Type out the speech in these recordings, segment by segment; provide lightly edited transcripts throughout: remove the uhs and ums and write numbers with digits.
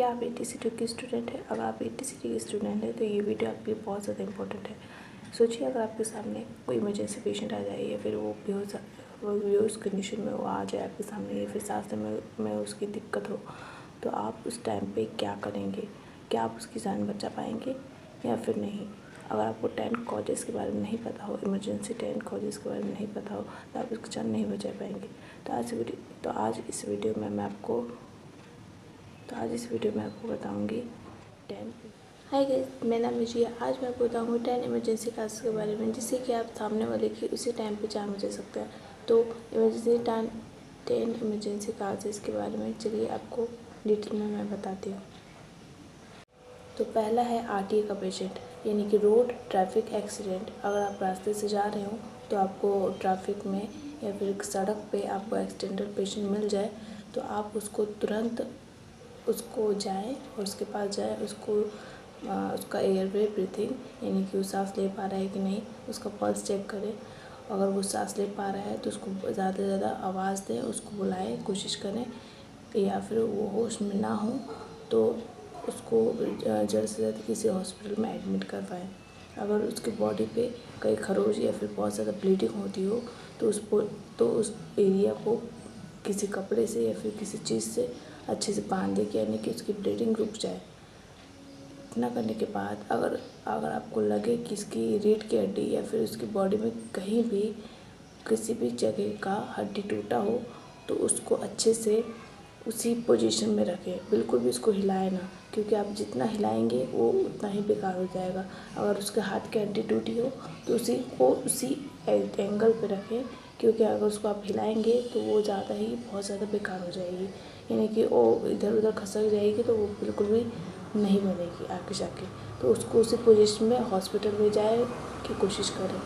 क्या आप ATCT के स्टूडेंट हैं? अगर आप ATCT के स्टूडेंट हैं तो ये वीडियो आपके लिए बहुत ज़्यादा इंपॉर्टेंट है। सोचिए अगर आपके सामने कोई इमरजेंसी पेशेंट आ जाए या फिर वो बेहोश कंडीशन में वो आ जाए आपके सामने, या फिर सांस लेने में उसकी दिक्कत हो, तो आप उस टाइम पे क्या करेंगे? क्या आप उसकी जान बचा पाएंगे या फिर नहीं? अगर आपको 10 कॉजेज़ के बारे में नहीं पता हो, इमरजेंसी 10 कॉजेज़ के बारे में नहीं पता हो, तो आप उसकी जान नहीं बचा पाएंगे। तो आज इस वीडियो में मैं आपको बताऊंगी 10। हाय गाइस, मेरा नाम है जिया। आज मैं आपको बताऊंगी 10 इमरजेंसी काजेज़ के बारे में, जिससे कि आप सामने वाले की उसी टाइम पे जान बचा सकते हैं। तो 10 इमरजेंसी काजेज़ के बारे में चलिए आपको डिटेल में मैं बताती हूँ। तो पहला है RTA का पेशेंट, यानी कि रोड ट्रैफिक एक्सीडेंट। अगर आप रास्ते से जा रहे हो तो आपको ट्रैफिक में या फिर सड़क पे आपको एक्सीडेंटल पेशेंट मिल जाए, तो आप उसको तुरंत उसको जाएं और उसके पास जाएं, उसका एयरवे ब्रीथिंग, यानी कि वो सांस ले पा रहा है कि नहीं, उसका पल्स चेक करें। अगर वो सांस ले पा रहा है तो उसको ज़्यादा से ज़्यादा आवाज़ दें, उसको बुलाएं, कोशिश करें। या फिर वो होश में ना हो तो उसको जल्द से जल्द किसी हॉस्पिटल में एडमिट करवाएं। अगर उसकी बॉडी पे कहीं खरोच या फिर बहुत ज़्यादा ब्लीडिंग होती हो तो उस एरिया को किसी कपड़े से या फिर किसी चीज़ से अच्छे से बांध दें, यानी कि उसकी ब्लीडिंग रुक जाए। इतना करने के बाद अगर आपको लगे कि इसकी रीढ़ की हड्डी या फिर उसकी बॉडी में कहीं भी किसी भी जगह का हड्डी टूटा हो, तो उसको अच्छे से उसी पोजीशन में रखें। बिल्कुल भी उसको हिलाए ना, क्योंकि आप जितना हिलाएंगे वो उतना ही बेकार हो जाएगा। अगर उसके हाथ की हड्डी टूटी हो तो उसी एंगल पे रखें, क्योंकि अगर उसको आप हिलाएंगे तो वो बहुत ज़्यादा बेकार हो जाएगी, यानी कि वो इधर उधर खसक जाएगी, तो वो बिल्कुल भी नहीं बनेगी आगे जाके। तो उसको उसी पोजीशन में हॉस्पिटल में जाए की कोशिश करें,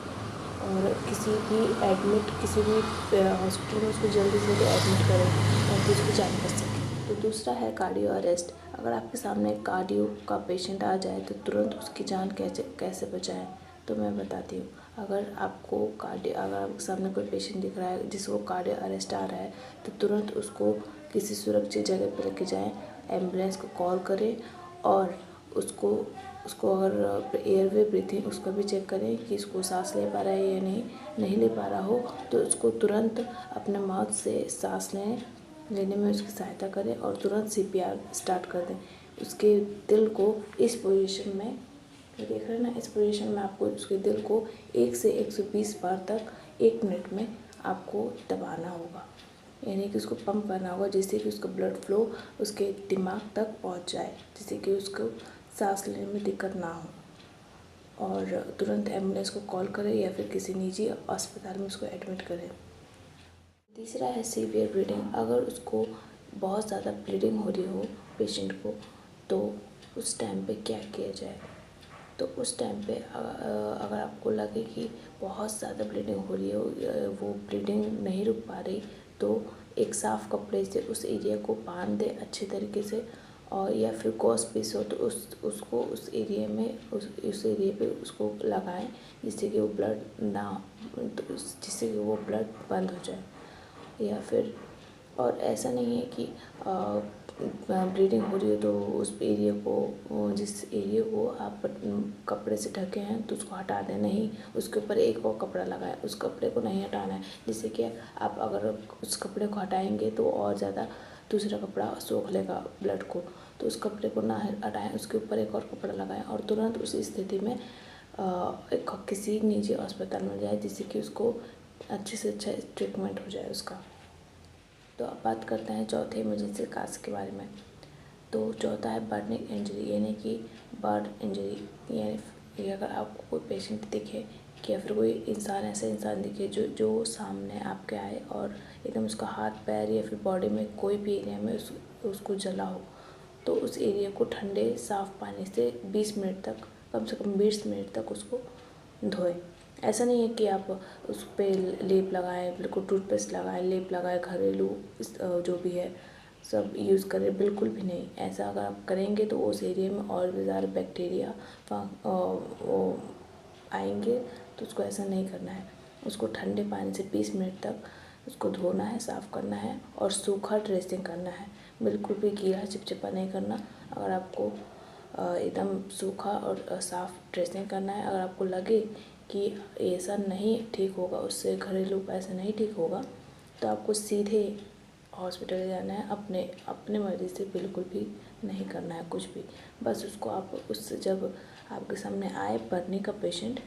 और किसी भी हॉस्पिटल में उसको जल्दी से जल्दी एडमिट करें ताकि उसको जान बच सके। तो दूसरा है कार्डियो अरेस्ट। अगर आपके सामने कार्डियो का पेशेंट आ जाए तो तुरंत उसकी जान कैसे बचाएं, तो मैं बताती हूँ। अगर आपके सामने कोई पेशेंट दिख रहा है जिसको कार्डियो अरेस्ट आ रहा है, तो तुरंत उसको किसी सुरक्षित जगह पर लेके जाएं, एम्बुलेंस को कॉल करें और उसको अगर एयरवे ब्रीथिंग उसका भी चेक करें कि इसको सांस ले पा रहा है या नहीं ले पा रहा हो, तो उसको तुरंत अपने माउथ से सांस लेने में उसकी सहायता करें और तुरंत CPR स्टार्ट कर दें। उसके दिल को इस पोजीशन में, देख रहे हैं ना, इस पोजीशन में आपको उसके दिल को 1 से 120 बार तक 1 मिनट में आपको दबाना होगा, यानी कि उसको पंप करना होगा, जिससे कि उसका ब्लड फ्लो उसके दिमाग तक पहुंच जाए, जिससे कि उसको सांस लेने में दिक्कत ना हो। और तुरंत एम्बुलेंस को कॉल करें या फिर किसी निजी अस्पताल में उसको एडमिट करें। तीसरा है सीवियर ब्लीडिंग। अगर उसको बहुत ज़्यादा ब्लीडिंग हो रही हो पेशेंट को, तो उस टाइम पे क्या किया जाए? तो उस टाइम पे अगर आपको लगे कि बहुत ज़्यादा ब्लीडिंग हो रही हो, वो ब्लीडिंग नहीं रुक पा रही, तो एक साफ़ कपड़े से उस एरिया को बांध दें अच्छे तरीके से, और या फिर गॉस पीस हो तो उसको उस एरिया पे उसको लगाएं, जिससे कि वो ब्लड बंद हो जाए। या फिर, और ऐसा नहीं है कि ब्लीडिंग हो रही हो तो जिस एरिया को आप कपड़े से ढके हैं तो उसको हटा दें, नहीं, उसके ऊपर एक और कपड़ा लगाएं। उस कपड़े को नहीं हटाना है, जिससे कि आप अगर उस कपड़े को हटाएंगे तो और ज़्यादा दूसरा कपड़ा सोख लेगा ब्लड को। तो उस कपड़े को ना हटाएं, उसके ऊपर एक और कपड़ा लगाएं और तुरंत उसी स्थिति में किसी निजी अस्पताल में जाए, जिससे कि उसको अच्छे से अच्छा ट्रीटमेंट हो जाए उसका। तो अब बात करते हैं चौथे इमरजेंसी काज के बारे में। तो चौथा है बर्निंग इंजरी, यानी कि बर्न इंजरी। यानी अगर आपको कोई पेशेंट दिखे या फिर कोई ऐसा इंसान दिखे जो सामने आपके आए और एकदम उसका हाथ पैर या फिर बॉडी में कोई भी एरिया में उसको जला हो, तो उस एरिया को ठंडे साफ़ पानी से 20 मिनट तक, कम से कम 20 मिनट तक उसको धोएं। ऐसा नहीं है कि आप उस पर लेप लगाएं, बिल्कुल टूथपेस्ट लगाएं, लेप लगाएं, घरेलू जो भी है सब यूज़ करें, बिल्कुल भी नहीं। ऐसा अगर आप करेंगे तो उस एरिया में और भी ज़्यादा बैक्टीरिया आएंगे, तो उसको ऐसा नहीं करना है। उसको ठंडे पानी से 20 मिनट तक उसको धोना है, साफ़ करना है और सूखा ड्रेसिंग करना है। बिल्कुल भी गीला चिपचिपा नहीं करना। अगर आपको एकदम सूखा और साफ़ ड्रेसिंग करना है, अगर आपको लगे कि ऐसा नहीं ठीक होगा, उससे घरेलू उपाय से नहीं ठीक होगा, तो आपको सीधे हॉस्पिटल जाना है। अपने मर्ज़ी से बिल्कुल भी नहीं करना है कुछ भी। बस उसको आप जब आपके सामने आए बर्नी का पेशेंट,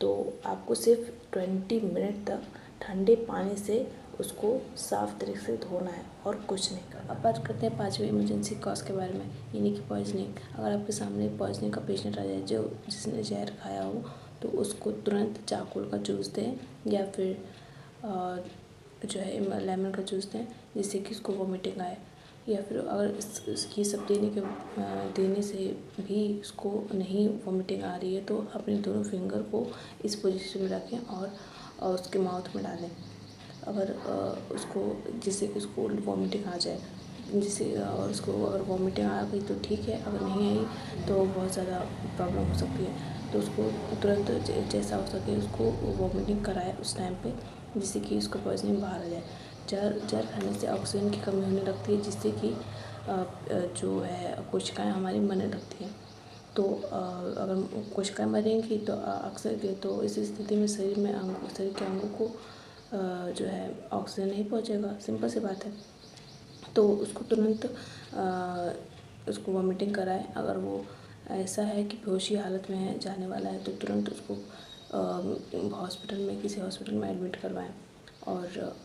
तो आपको सिर्फ 20 मिनट तक ठंडे पानी से उसको साफ़ तरीके से धोना है और कुछ नहीं करना। अब बात करते हैं 5वें इमरजेंसी कॉज के बारे में, यानी कि पॉइजनिंग। अगर आपके सामने पॉइजनिंग का पेशेंट आ जाए जिसने जहर खाया हो, तो उसको तुरंत चाकुल का जूस दें या फिर जो है लेमन का जूस दें, जिससे कि उसको वोमिटिंग आए। या फिर अगर इसकी सब देने से भी उसको नहीं वोमिटिंग आ रही है, तो अपने दोनों फिंगर को इस पोजीशन में रखें और उसके माउथ में डालें। अगर उसको जिससे कि उसको वोमिटिंग आ जाए, और उसको अगर वोमिटिंग आ गई तो ठीक है, अगर नहीं आई तो बहुत ज़्यादा प्रॉब्लम हो सकती है। तो उसको तुरंत जैसा हो सके उसको वोमिटिंग कराए उस टाइम पे, जिससे कि उसका पॉइजनिंग बाहर आ जाए। जहर खाने से ऑक्सीजन की कमी होने लगती है, जिससे कि जो है कोशिकाएं हमारी मरने लगती हैं। तो अगर कोशिकाएं मरेंगी तो अक्सर तो इस स्थिति में शरीर के अंगों को जो है ऑक्सीजन नहीं पहुंचेगा, सिंपल सी बात है। तो उसको तुरंत उसको वोमिटिंग कराएं। अगर वो ऐसा है कि बेहोशी हालत में है, जाने वाला है, तो तुरंत उसको किसी हॉस्पिटल में एडमिट करवाएं और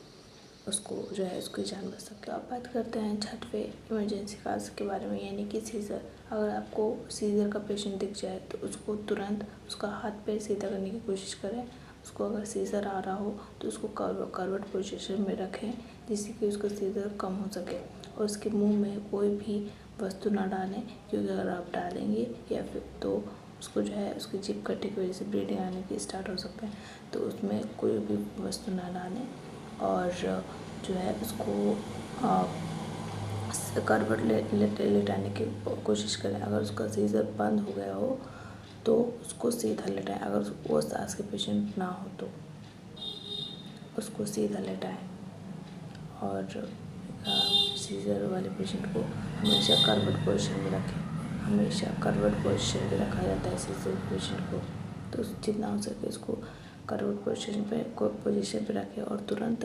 उसको जो है उसकी जान बच सकती है। अब बात करते हैं 6वें इमरजेंसी काज के बारे में, यानी कि सीज़र। अगर आपको सीज़र का पेशेंट दिख जाए तो उसको तुरंत उसका हाथ पैर सीधा करने की कोशिश करें। उसको अगर सीज़र आ रहा हो तो उसको करवट पोजीशन में रखें, जिससे कि उसका सीज़र कम हो सके। और उसके मुंह में कोई भी वस्तु ना डालें, क्योंकि अगर आप डालेंगे या फिर तो उसको जो है उसकी जीभ कटने की वजह से ब्लीडिंग आने की स्टार्ट हो सकता है। तो उसमें कोई भी वस्तु ना डालें और जो है उसको करवट लेटाने की कोशिश करें। अगर उसका सीज़र बंद हो गया हो तो उसको सीधा लेटाएं। अगर वो सांस के पेशेंट ना हो तो उसको सीधा लेटाएं। और सीज़र वाले पेशेंट को हमेशा करवट पोजीशन में रखें। हमेशा करवट पोजीशन में रखा जाता है सीज़र पेशेंट को। तो जितना हो सके उसको करवट पोजीशन पे रखें और तुरंत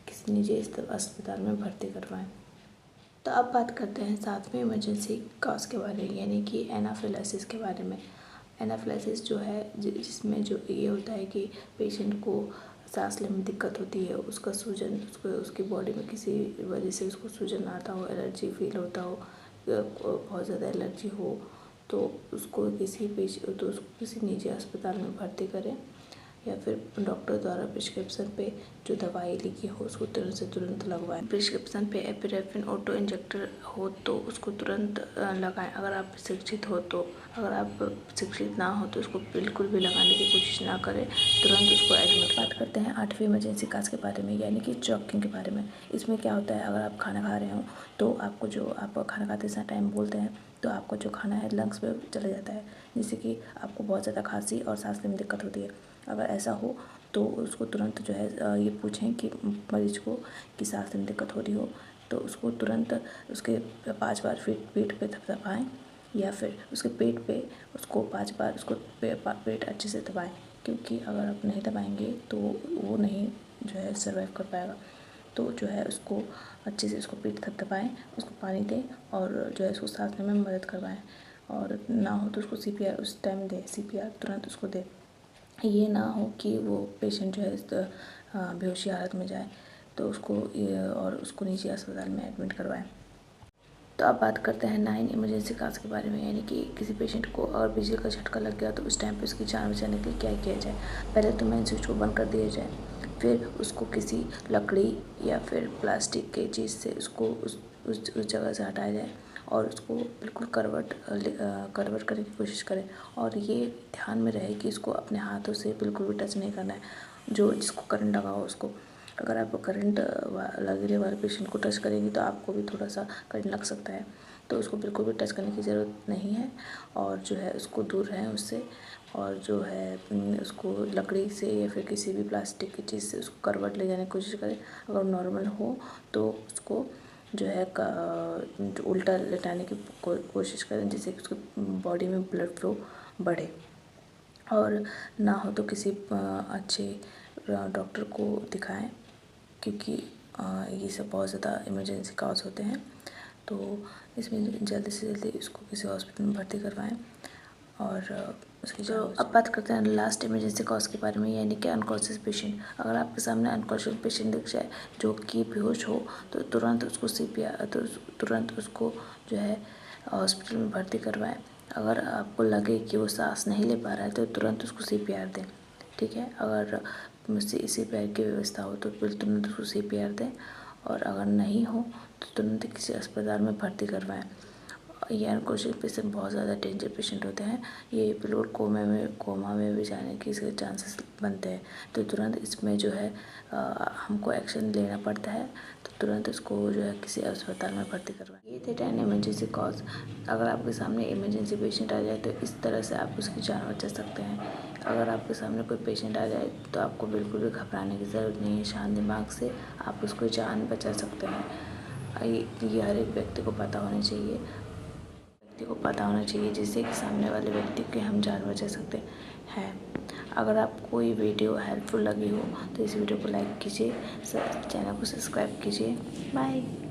किसी निजी अस्पताल में भर्ती करवाएं। तो अब बात करते हैं 7वें इमरजेंसी कॉज के बारे में, यानी कि एनाफिलाइसिस के बारे में। एनाफिलाइसिस जो है जिसमें जो ये होता है कि पेशेंट को सांस लेने में दिक्कत होती है, उसका सूजन उसकी बॉडी में किसी वजह से उसको सूजन आता हो, एलर्जी फील होता हो, बहुत ज़्यादा एलर्जी हो, तो उसको किसी निजी अस्पताल में भर्ती करें या फिर डॉक्टर द्वारा प्रिस्क्रिप्शन पे जो दवाई लिखी हो उसको तुरंत से तुरंत लगवाएं। प्रिस्क्रिप्शन पे एपिनेफ्रिन ऑटो इंजेक्टर हो तो उसको तुरंत लगाएं। अगर आप शिक्षित हो तो, अगर आप शिक्षित ना हो तो उसको बिल्कुल भी लगाने की कोशिश ना करें, तुरंत उसको एडमिट। बात करते हैं 8वें इमरजेंसी काज के बारे में, यानी कि चॉकिंग के बारे में। इसमें क्या होता है, अगर आप खाना खा रहे हो तो आप खाना खाते समय टाइम बोलते हैं तो आपका जो खाना है लंग्स में चला जाता है, जिससे कि आपको बहुत ज़्यादा खांसी और सांस लेने में दिक्कत होती है। अगर ऐसा हो तो उसको तुरंत जो है ये पूछें कि मरीज को कि सांस लेने में दिक्कत हो रही हो, तो उसको तुरंत उसके 5 बार पेट पे थपथपाएं या फिर उसके पेट पे उसको 5 बार उसको पेट अच्छे से दबाएं, क्योंकि अगर आप नहीं दबाएंगे तो वो नहीं जो है सर्वाइव कर पाएगा। तो जो है उसको अच्छे से उसको पेट थपथपाएं, उसको पानी दें और जो है उसको सांस लेने में मदद करवाएं। और ना हो तो उसको CPR उस टाइम दें, CPR तुरंत उसको दें। ये ना हो कि वो पेशेंट जो है बेहोशी हालत में जाए, तो उसको निजी अस्पताल में एडमिट करवाएं। तो अब बात करते हैं 9 इमरजेंसी काज के बारे में, यानी कि किसी पेशेंट को अगर बिजली का झटका लग गया तो उस टाइम पे उसकी जान बचाने के लिए क्या किया जाए। पहले तो मेन स्विच को बंद कर दिया जाए, फिर उसको किसी लकड़ी या फिर प्लास्टिक के चीज़ से उसको उस जगह से हटाया जाए और उसको बिल्कुल करवट करने की कोशिश करें। और ये ध्यान में रहे कि इसको अपने हाथों से बिल्कुल भी टच नहीं करना है, जिसको करंट लगा हो उसको। अगर आप करंट लगने वाले पेशेंट को टच करेंगी तो आपको भी थोड़ा सा करंट लग सकता है, तो उसको बिल्कुल भी टच करने की ज़रूरत नहीं है और जो है उसको दूर रहें उससे। और जो है उसको लकड़ी से या फिर किसी भी प्लास्टिक की चीज़ से उसको करवट ले जाने की कोशिश करें। अगर नॉर्मल हो तो उसको जो है जो उल्टा लेटाने की कोशिश करें, जिससे कि उसकी बॉडी में ब्लड फ्लो बढ़े। और ना हो तो किसी अच्छे डॉक्टर को दिखाएं, क्योंकि ये सब बहुत ज़्यादा इमरजेंसी कॉज होते हैं। तो इसमें जल्दी से जल्दी इसको किसी हॉस्पिटल में भर्ती करवाएं। और उसकी जो अब बात करते हैं लास्ट इमरजेंसी कॉज के बारे में, यानी कि अनकॉन्शियस पेशेंट। अगर आपके सामने अनकॉन्शियस पेशेंट दिख जाए जो कि बेहोश हो, तो तुरंत उसको तुरंत उसको जो है हॉस्पिटल में भर्ती करवाएं। अगर आपको लगे कि वो सांस नहीं ले पा रहा है तो तुरंत उसको CPR दें, ठीक है। अगर CPR की व्यवस्था हो तो फिर तुरंत उसको CPR दें, और अगर नहीं हो तो तुरंत किसी अस्पताल में भर्ती करवाएं। ये अनकॉन्शियस पेशेंट बहुत ज़्यादा डेंजर पेशेंट होते हैं। ये बिल्कुल कोमा में भी जाने के इसके चांसेस बनते हैं। तो तुरंत इसमें जो है हमको एक्शन लेना पड़ता है। तो तुरंत इसको जो है किसी अस्पताल में भर्ती करवाएं। ये थे 10 इमरजेंसी कॉज। अगर आपके सामने इमरजेंसी पेशेंट आ जाए तो इस तरह से आप उसकी जान बचा सकते हैं। अगर आपके सामने कोई पेशेंट आ जाए तो आपको बिल्कुल भी घबराने की ज़रूरत नहीं है। शांत दिमाग से आप उसको जान बचा सकते हैं। ये हर एक व्यक्ति को पता होना चाहिए, जिससे कि सामने वाले व्यक्ति की हम जान बचा सकते हैं। अगर आपको ये वीडियो हेल्पफुल लगी हो तो इस वीडियो को लाइक कीजिए, चैनल को सब्सक्राइब कीजिए। बाय।